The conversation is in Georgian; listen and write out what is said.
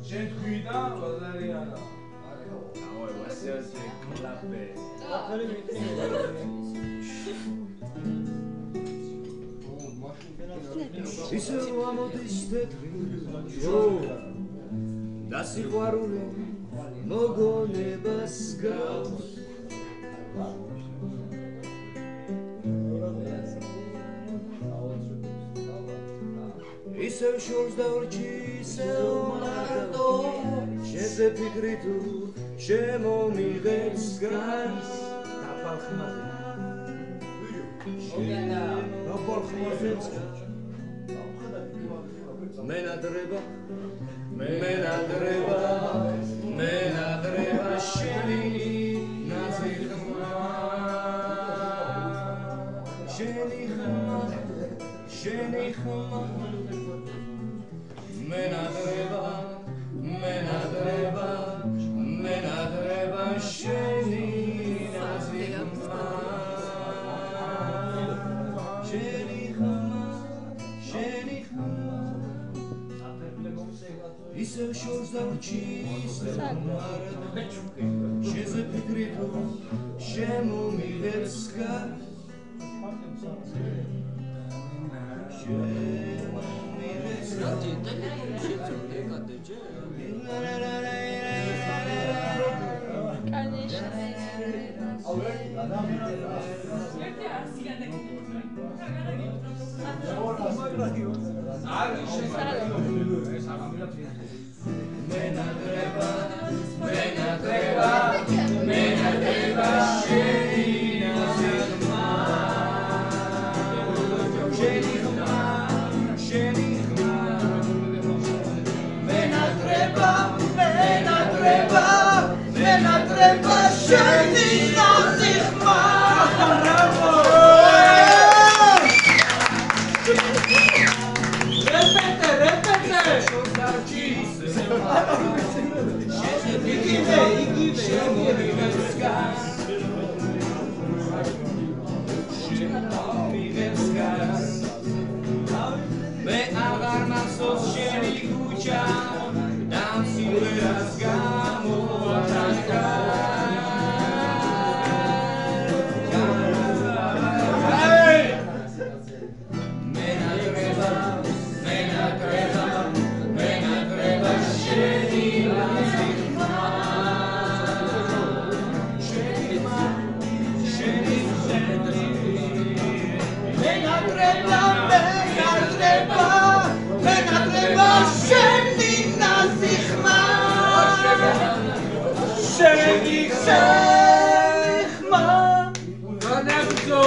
შენ თქვიდა ბაზარიანა. აუ, ვასიასი კლაპე. ისევ ამოდის თეთრი ჯო და სიყვარული მოგონებას გავს ისევ შორს დავრჩი ისევ მარტო შენზე ფიქრი თუ შემომიღებს განს დაფალხმაზე მენადრება შენი ნაზიხმა შენი ხმა მენადრება შენი ნაზიხმა ისევ შორს დავრჩი ისევ მარტო შენზე ფიქრი თუ შემომიღებს განს შენი ხმა განაგზო